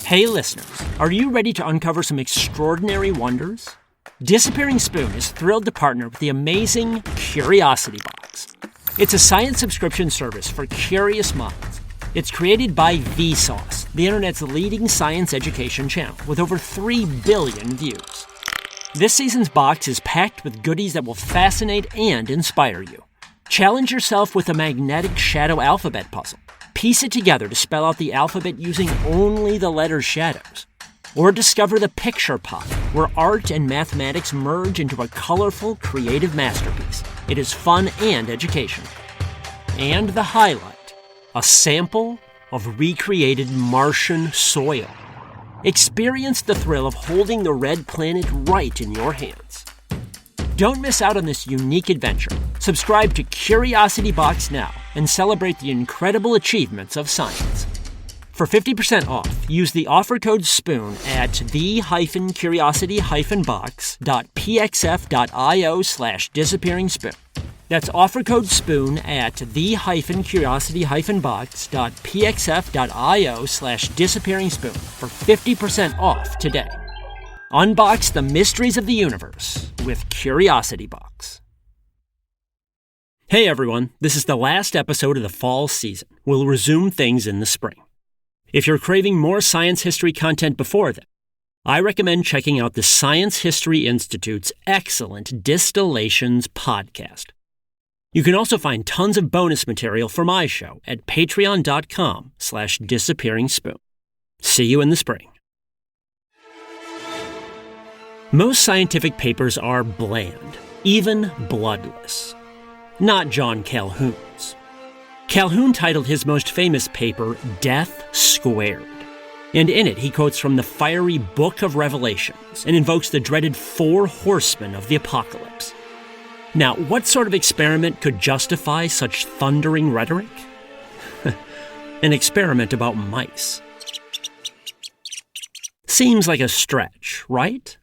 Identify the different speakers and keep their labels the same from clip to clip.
Speaker 1: Hey listeners, are you ready to uncover some extraordinary wonders? Disappearing Spoon is thrilled to partner with the amazing Curiosity Box. It's a science subscription service for curious minds. It's created by Vsauce, the internet's leading science education channel, with over 3 billion views. This season's box is packed with goodies that will fascinate and inspire you. Challenge yourself with a magnetic shadow alphabet puzzle. Piece it together to spell out the alphabet using only the letter shadows. Or discover the picture pot, where art and mathematics merge into a colorful, creative masterpiece. It is fun and educational. And the highlight, a sample of recreated Martian soil. Experience the thrill of holding the red planet right in your hands. Don't miss out on this unique adventure. Subscribe to Curiosity Box now and celebrate the incredible achievements of science. For 50% off, use the offer code SPOON at the-curiosity-box.pxf.io/disappearingspoon. That's offer code SPOON at the-curiosity-box.pxf.io/disappearingspoon for 50% off today. Unbox the mysteries of the universe with Curiosity Box. Hey everyone, this is the last episode of the fall season. We'll resume things in the spring. If you're craving more science history content before then, I recommend checking out the Science History Institute's excellent Distillations podcast. You can also find tons of bonus material for my show at patreon.com/disappearingspoon. See you in the spring. Most scientific papers are bland, even bloodless. Not John Calhoun's. Calhoun titled his most famous paper, Death Squared. And in it, he quotes from the fiery Book of Revelations and invokes the dreaded 4 horsemen of the apocalypse. Now, what sort of experiment could justify such thundering rhetoric? An experiment about mice. Seems like a stretch, right?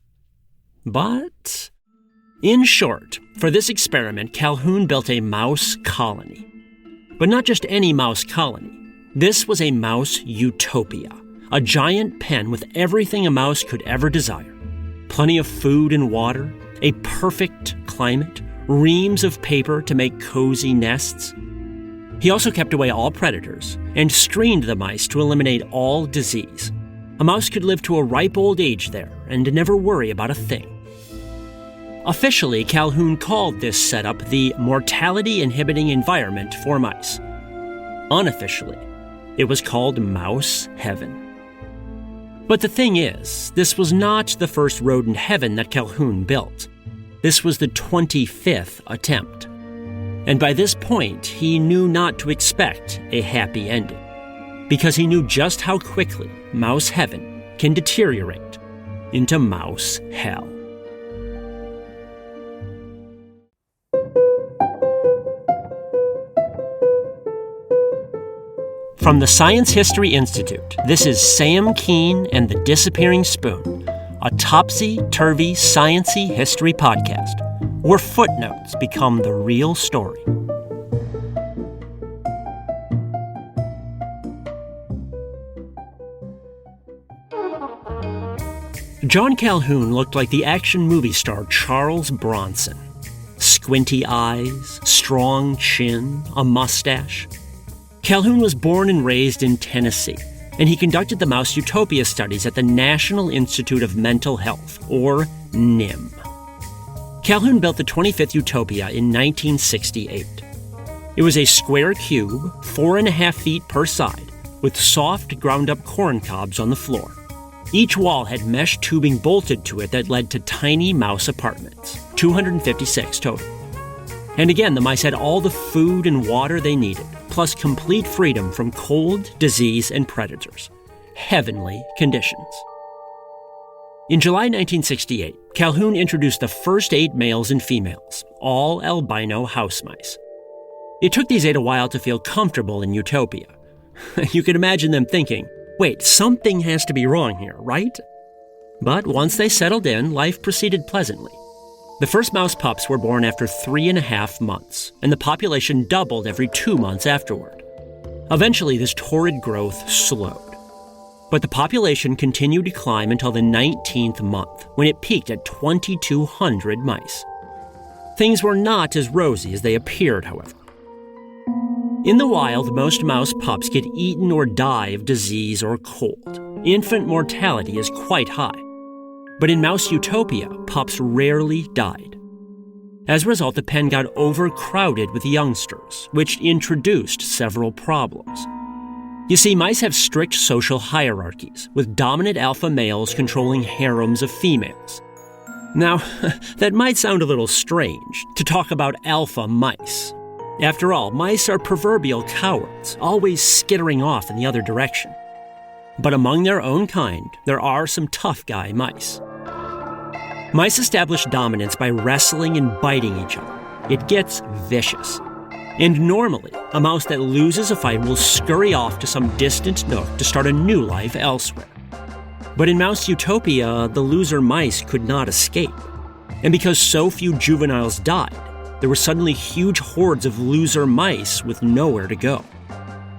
Speaker 1: But, in short, for this experiment, Calhoun built a mouse colony. But not just any mouse colony. This was a mouse utopia, a giant pen with everything a mouse could ever desire. Plenty of food and water, a perfect climate, reams of paper to make cozy nests. He also kept away all predators and screened the mice to eliminate all disease. A mouse could live to a ripe old age there and never worry about a thing. Officially, Calhoun called this setup the mortality-inhibiting environment for mice. Unofficially, it was called Mouse Heaven. But the thing is, this was not the first rodent heaven that Calhoun built. This was the 25th attempt. And by this point, he knew not to expect a happy ending, because he knew just how quickly Mouse Heaven can deteriorate into Mouse Hell. From the Science History Institute, this is Sam Keane and the Disappearing Spoon, a topsy-turvy, science-y history podcast, where footnotes become the real story. John Calhoun looked like the action movie star Charles Bronson. Squinty eyes, strong chin, a mustache. Calhoun was born and raised in Tennessee, and he conducted the mouse utopia studies at the National Institute of Mental Health, or NIM. Calhoun built the 25th utopia in 1968. It was a square cube, 4.5 feet per side, with soft ground-up corn cobs on the floor. Each wall had mesh tubing bolted to it that led to tiny mouse apartments, 256 total. And again, the mice had all the food and water they needed, plus complete freedom from cold, disease, and predators. Heavenly conditions. In July 1968, Calhoun introduced the first 8 males and females, all albino house mice. It took these 8 a while to feel comfortable in utopia. You can imagine them thinking, wait, something has to be wrong here, right? But once they settled in, life proceeded pleasantly. The first mouse pups were born after 3.5 months, and the population doubled every 2 months afterward. Eventually, this torrid growth slowed. But the population continued to climb until the 19th month, when it peaked at 2,200 mice. Things were not as rosy as they appeared, however. In the wild, most mouse pups get eaten or die of disease or cold. Infant mortality is quite high. But in mouse utopia, pups rarely died. As a result, the pen got overcrowded with youngsters, which introduced several problems. You see, mice have strict social hierarchies, with dominant alpha males controlling harems of females. Now, that might sound a little strange, to talk about alpha mice. After all, mice are proverbial cowards, always skittering off in the other direction. But among their own kind, there are some tough guy mice. Mice establish dominance by wrestling and biting each other. It gets vicious. And normally, a mouse that loses a fight will scurry off to some distant nook to start a new life elsewhere. But in mouse utopia, the loser mice could not escape. And because so few juveniles died, there were suddenly huge hordes of loser mice with nowhere to go.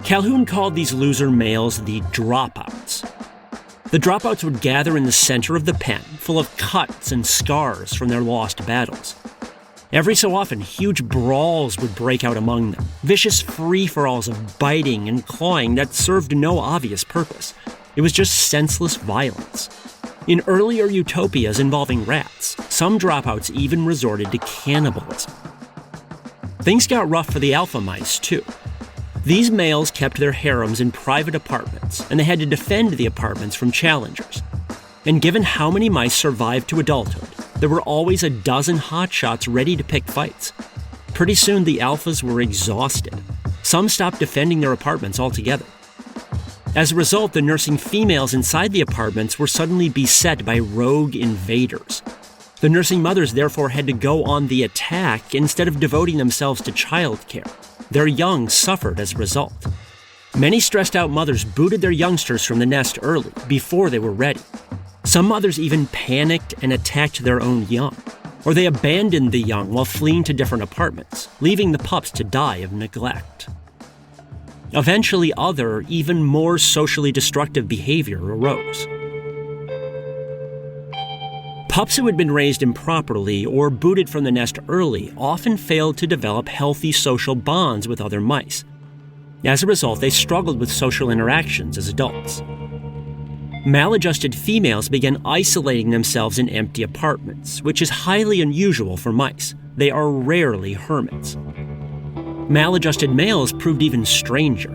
Speaker 1: Calhoun called these loser males the dropouts. The dropouts would gather in the center of the pen, full of cuts and scars from their lost battles. Every so often, huge brawls would break out among them, vicious free-for-alls of biting and clawing that served no obvious purpose. It was just senseless violence. In earlier utopias involving rats, some dropouts even resorted to cannibalism. Things got rough for the alpha mice, too. These males kept their harems in private apartments, and they had to defend the apartments from challengers. And given how many mice survived to adulthood, there were always a dozen hotshots ready to pick fights. Pretty soon, the alphas were exhausted. Some stopped defending their apartments altogether. As a result, the nursing females inside the apartments were suddenly beset by rogue invaders. The nursing mothers therefore had to go on the attack instead of devoting themselves to childcare. Their young suffered as a result. Many stressed-out mothers booted their youngsters from the nest early, before they were ready. Some mothers even panicked and attacked their own young, or they abandoned the young while fleeing to different apartments, leaving the pups to die of neglect. Eventually, other, even more socially destructive behavior arose. Pups who had been raised improperly or booted from the nest early often failed to develop healthy social bonds with other mice. As a result, they struggled with social interactions as adults. Maladjusted females began isolating themselves in empty apartments, which is highly unusual for mice. They are rarely hermits. Maladjusted males proved even stranger.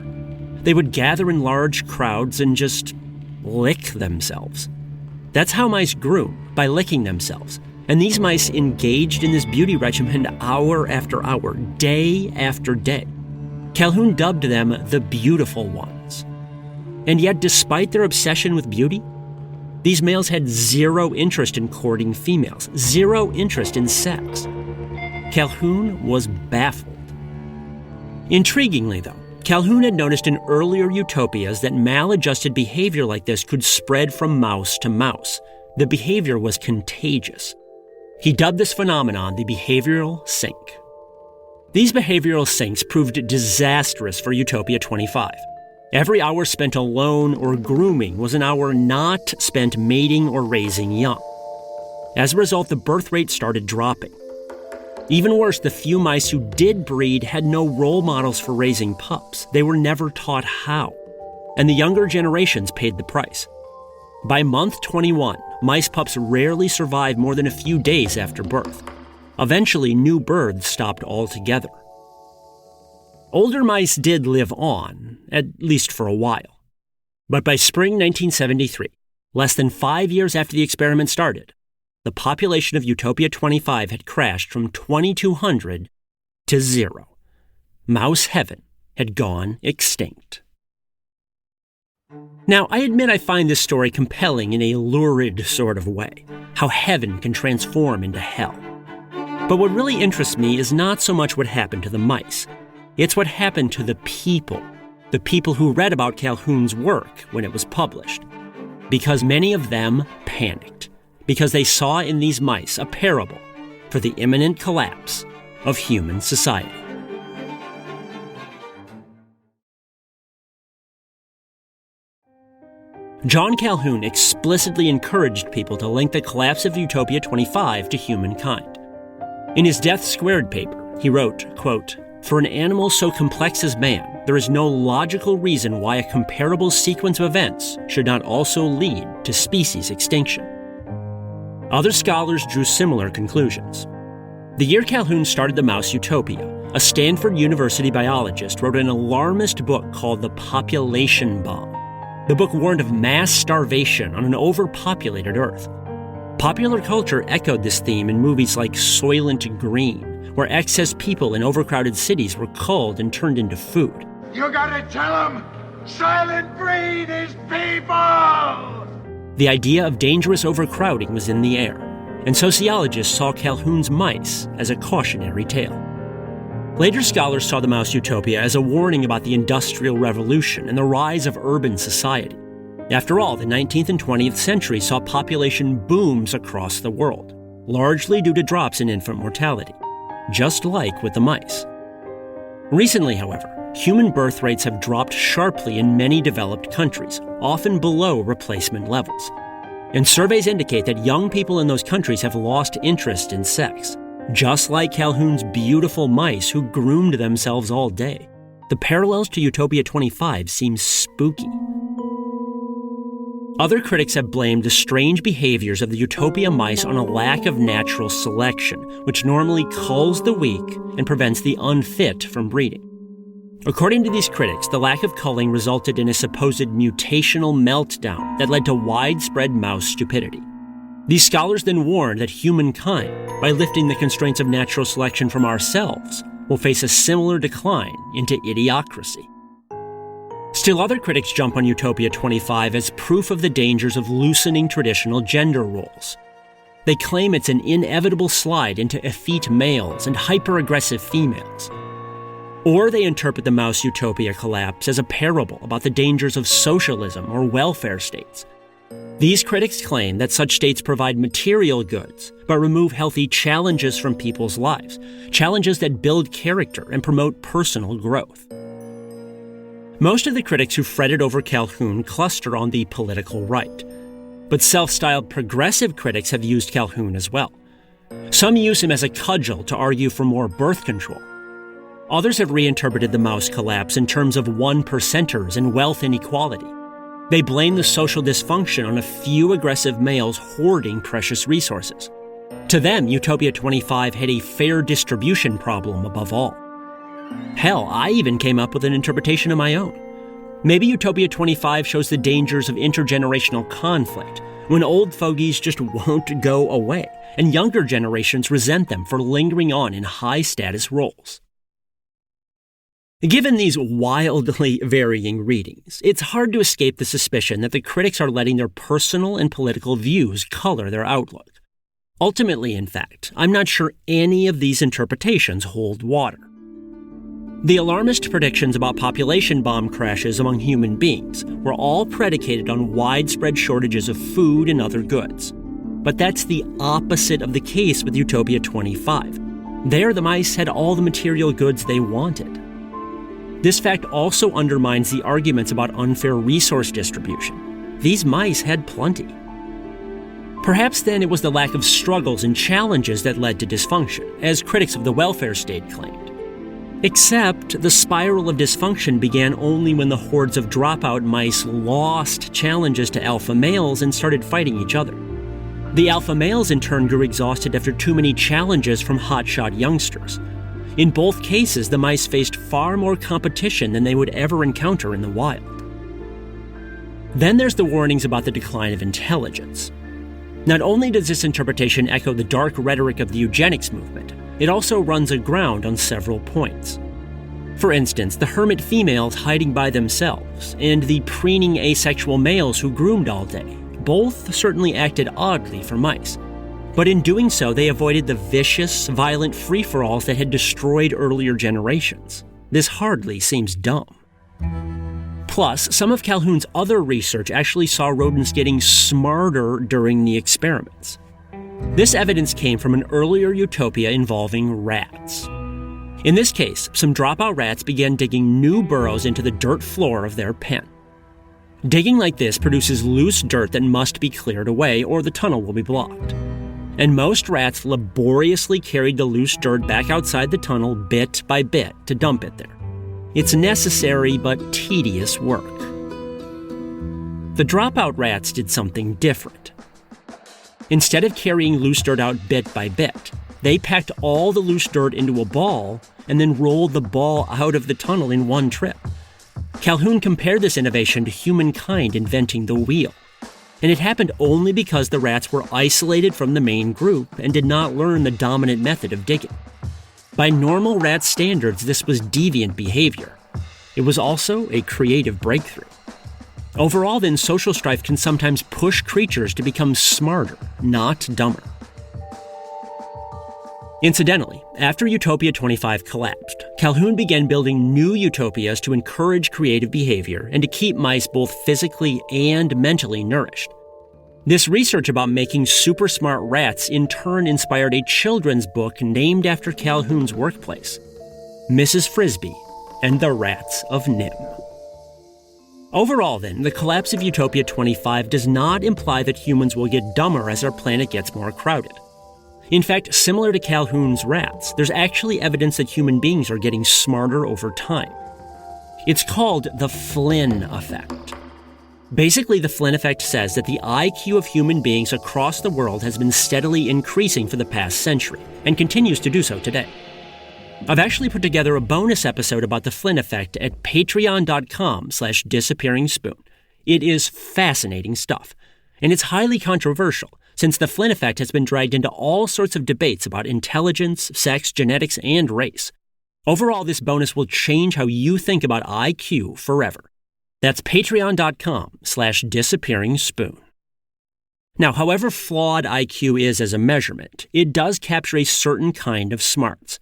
Speaker 1: They would gather in large crowds and just lick themselves. That's how mice grew, by licking themselves. And these mice engaged in this beauty regimen hour after hour, day after day. Calhoun dubbed them the beautiful ones. And yet, despite their obsession with beauty, these males had zero interest in courting females, zero interest in sex. Calhoun was baffled. Intriguingly, though, Calhoun had noticed in earlier utopias that maladjusted behavior like this could spread from mouse to mouse. The behavior was contagious. He dubbed this phenomenon the behavioral sink. These behavioral sinks proved disastrous for Utopia 25. Every hour spent alone or grooming was an hour not spent mating or raising young. As a result, the birth rate started dropping. Even worse, the few mice who did breed had no role models for raising pups. They were never taught how. And the younger generations paid the price. By month 21, mice pups rarely survived more than a few days after birth. Eventually, new births stopped altogether. Older mice did live on, at least for a while. But by spring 1973, less than 5 years after the experiment started, the population of Utopia 25 had crashed from 2,200 to 0. Mouse heaven had gone extinct. Now, I admit I find this story compelling in a lurid sort of way, how heaven can transform into hell. But what really interests me is not so much what happened to the mice. It's what happened to the people who read about Calhoun's work when it was published. Because many of them panicked. Because they saw in these mice a parable for the imminent collapse of human society. John Calhoun explicitly encouraged people to link the collapse of Utopia 25 to humankind. In his Death Squared paper, he wrote, quote, "For an animal so complex as man, there is no logical reason why a comparable sequence of events should not also lead to species extinction." Other scholars drew similar conclusions. The year Calhoun started the mouse utopia, a Stanford University biologist wrote an alarmist book called The Population Bomb. The book warned of mass starvation on an overpopulated Earth. Popular culture echoed this theme in movies like Soylent Green, where excess people in overcrowded cities were culled and turned into food.
Speaker 2: You gotta tell them, Soylent Green is people!
Speaker 1: The idea of dangerous overcrowding was in the air, and sociologists saw Calhoun's mice as a cautionary tale. Later scholars saw the mouse utopia as a warning about the Industrial Revolution and the rise of urban society. After all, the 19th and 20th centuries saw population booms across the world, largely due to drops in infant mortality, just like with the mice. Recently, however, human birth rates have dropped sharply in many developed countries, often below replacement levels. And surveys indicate that young people in those countries have lost interest in sex, just like Calhoun's beautiful mice who groomed themselves all day. The parallels to Utopia 25 seem spooky. Other critics have blamed the strange behaviors of the Utopia mice on a lack of natural selection, which normally culls the weak and prevents the unfit from breeding. According to these critics, the lack of culling resulted in a supposed mutational meltdown that led to widespread mouse stupidity. These scholars then warned that humankind, by lifting the constraints of natural selection from ourselves, will face a similar decline into idiocracy. Still, other critics jump on Utopia 25 as proof of the dangers of loosening traditional gender roles. They claim it's an inevitable slide into effete males and hyper-aggressive females. Or they interpret the mouse utopia collapse as a parable about the dangers of socialism or welfare states. These critics claim that such states provide material goods, but remove healthy challenges from people's lives, challenges that build character and promote personal growth. Most of the critics who fretted over Calhoun cluster on the political right, but self-styled progressive critics have used Calhoun as well. Some use him as a cudgel to argue for more birth control. Others have reinterpreted the mouse collapse in terms of one-percenters and wealth inequality. They blame the social dysfunction on a few aggressive males hoarding precious resources. To them, Utopia 25 had a fair distribution problem above all. Hell, I even came up with an interpretation of my own. Maybe Utopia 25 shows the dangers of intergenerational conflict, when old fogies just won't go away, and younger generations resent them for lingering on in high-status roles. Given these wildly varying readings, it's hard to escape the suspicion that the critics are letting their personal and political views color their outlook. Ultimately, in fact, I'm not sure any of these interpretations hold water. The alarmist predictions about population bomb crashes among human beings were all predicated on widespread shortages of food and other goods. But that's the opposite of the case with Utopia 25. There, the mice had all the material goods they wanted. This fact also undermines the arguments about unfair resource distribution. These mice had plenty. Perhaps then it was the lack of struggles and challenges that led to dysfunction, as critics of the welfare state claimed. Except the spiral of dysfunction began only when the hordes of dropout mice lost challenges to alpha males and started fighting each other. The alpha males in turn grew exhausted after too many challenges from hotshot youngsters. In both cases, the mice faced far more competition than they would ever encounter in the wild. Then there's the warnings about the decline of intelligence. Not only does this interpretation echo the dark rhetoric of the eugenics movement, it also runs aground on several points. For instance, the hermit females hiding by themselves and the preening asexual males who groomed all day both certainly acted oddly for mice. But in doing so, they avoided the vicious, violent free-for-alls that had destroyed earlier generations. This hardly seems dumb. Plus, some of Calhoun's other research actually saw rodents getting smarter during the experiments. This evidence came from an earlier utopia involving rats. In this case, some dropout rats began digging new burrows into the dirt floor of their pen. Digging like this produces loose dirt that must be cleared away or the tunnel will be blocked. And most rats laboriously carried the loose dirt back outside the tunnel bit by bit to dump it there. It's necessary but tedious work. The dropout rats did something different. Instead of carrying loose dirt out bit by bit, they packed all the loose dirt into a ball and then rolled the ball out of the tunnel in one trip. Calhoun compared this innovation to humankind inventing the wheel. And it happened only because the rats were isolated from the main group and did not learn the dominant method of digging. By normal rat standards, this was deviant behavior. It was also a creative breakthrough. Overall, then, social strife can sometimes push creatures to become smarter, not dumber. Incidentally, after Utopia 25 collapsed, Calhoun began building new utopias to encourage creative behavior and to keep mice both physically and mentally nourished. This research about making super smart rats in turn inspired a children's book named after Calhoun's workplace, Mrs. Frisbee and the Rats of Nim. Overall, then, the collapse of Utopia 25 does not imply that humans will get dumber as our planet gets more crowded. In fact, similar to Calhoun's rats, there's actually evidence that human beings are getting smarter over time. It's called the Flynn effect. Basically, the Flynn effect says that the IQ of human beings across the world has been steadily increasing for the past century, and continues to do so today. I've actually put together a bonus episode about the Flynn effect at patreon.com/disappearingspoon. It is fascinating stuff, and it's highly controversial, since the Flynn effect has been dragged into all sorts of debates about intelligence, sex, genetics, and race. Overall, this bonus will change how you think about IQ forever. That's patreon.com/disappearingspoon. Now, however flawed IQ is as a measurement, it does capture a certain kind of smarts.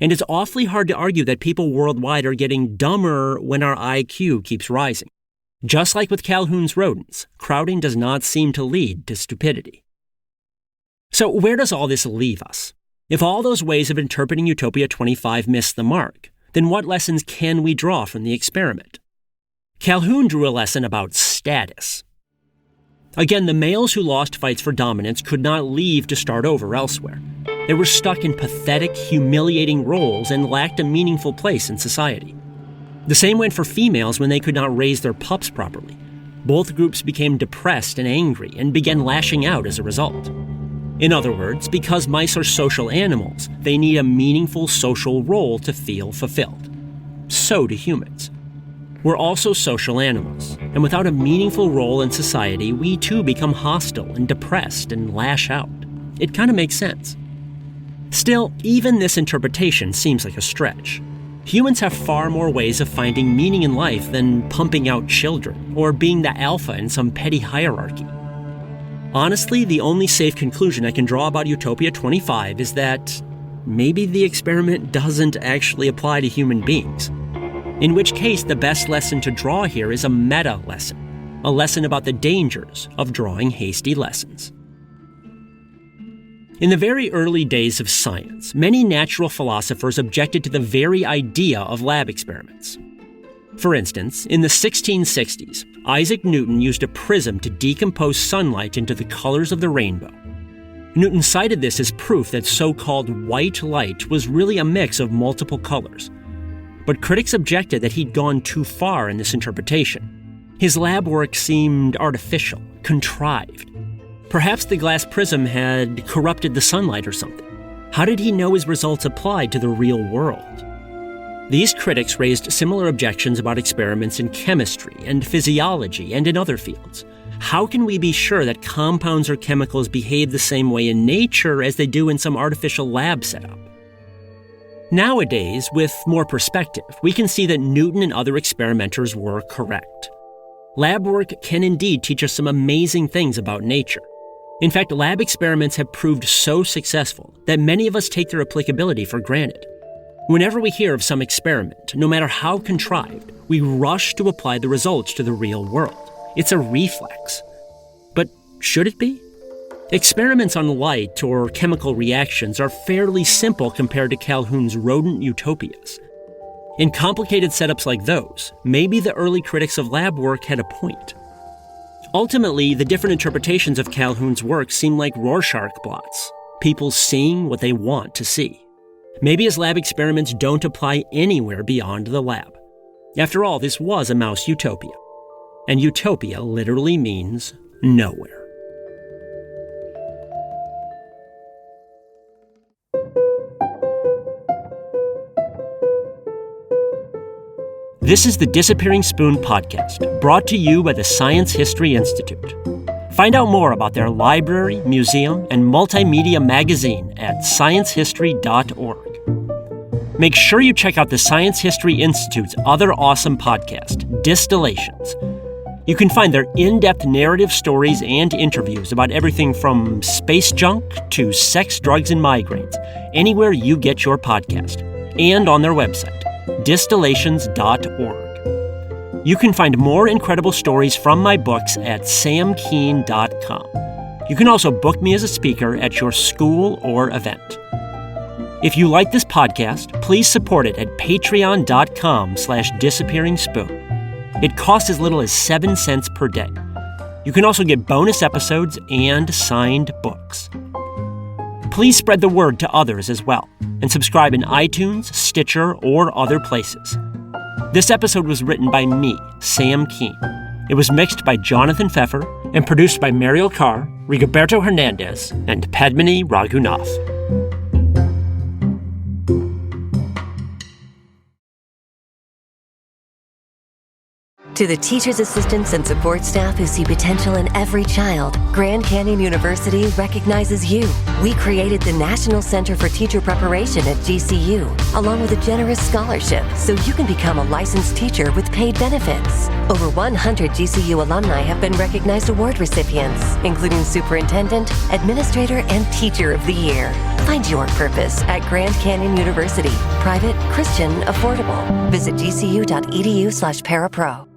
Speaker 1: And it's awfully hard to argue that people worldwide are getting dumber when our IQ keeps rising. Just like with Calhoun's rodents, crowding does not seem to lead to stupidity. So where does all this leave us? If all those ways of interpreting Utopia 25 miss the mark, then what lessons can we draw from the experiment? Calhoun drew a lesson about status. Again, the males who lost fights for dominance could not leave to start over elsewhere. They were stuck in pathetic, humiliating roles and lacked a meaningful place in society. The same went for females when they could not raise their pups properly. Both groups became depressed and angry and began lashing out as a result. In other words, because mice are social animals, they need a meaningful social role to feel fulfilled. So do humans. We're also social animals, and without a meaningful role in society, we too become hostile and depressed and lash out. It kind of makes sense. Still, even this interpretation seems like a stretch. Humans have far more ways of finding meaning in life than pumping out children or being the alpha in some petty hierarchy. Honestly, the only safe conclusion I can draw about Utopia 25 is that maybe the experiment doesn't actually apply to human beings. In which case, the best lesson to draw here is a meta lesson, a lesson about the dangers of drawing hasty lessons. In the very early days of science, many natural philosophers objected to the very idea of lab experiments. For instance, in the 1660s, Isaac Newton used a prism to decompose sunlight into the colors of the rainbow. Newton cited this as proof that so-called white light was really a mix of multiple colors. But critics objected that he'd gone too far in this interpretation. His lab work seemed artificial, contrived. Perhaps the glass prism had corrupted the sunlight or something. How did he know his results applied to the real world? These critics raised similar objections about experiments in chemistry and physiology and in other fields. How can we be sure that compounds or chemicals behave the same way in nature as they do in some artificial lab setup? Nowadays, with more perspective, we can see that Newton and other experimenters were correct. Lab work can indeed teach us some amazing things about nature. In fact, lab experiments have proved so successful that many of us take their applicability for granted. Whenever we hear of some experiment, no matter how contrived, we rush to apply the results to the real world. It's a reflex. But should it be? Experiments on light or chemical reactions are fairly simple compared to Calhoun's rodent utopias. In complicated setups like those, maybe the early critics of lab work had a point. Ultimately, the different interpretations of Calhoun's work seem like Rorschach blots, people seeing what they want to see. Maybe his lab experiments don't apply anywhere beyond the lab. After all, this was a mouse utopia. And utopia literally means nowhere. This is the Disappearing Spoon podcast, brought to you by the Science History Institute. Find out more about their library, museum, and multimedia magazine at sciencehistory.org. Make sure you check out the Science History Institute's other awesome podcast, Distillations. You can find their in-depth narrative stories and interviews about everything from space junk to sex, drugs, and migraines, anywhere you get your podcast, and on their website, distillations.org. You can find more incredible stories from my books at samkeen.com. You can also book me as a speaker at your school or event. If you like this podcast, please support it at patreon.com/disappearingspoon. It costs as little as 7 cents per day. You can also get bonus episodes and signed books. Please spread the word to others as well, and subscribe in iTunes, Stitcher, or other places. This episode was written by me, Sam Keen. It was mixed by Jonathan Pfeffer and produced by Mariel Carr, Rigoberto Hernandez, and Padmini Raghunath.
Speaker 3: To the teachers, assistants, and support staff who see potential in every child, Grand Canyon University recognizes you. We created the National Center for Teacher Preparation at GCU, along with a generous scholarship, so you can become a licensed teacher with paid benefits. Over 100 GCU alumni have been recognized award recipients, including Superintendent, Administrator, and Teacher of the Year. Find your purpose at Grand Canyon University. Private, Christian, affordable. Visit gcu.edu/parapro.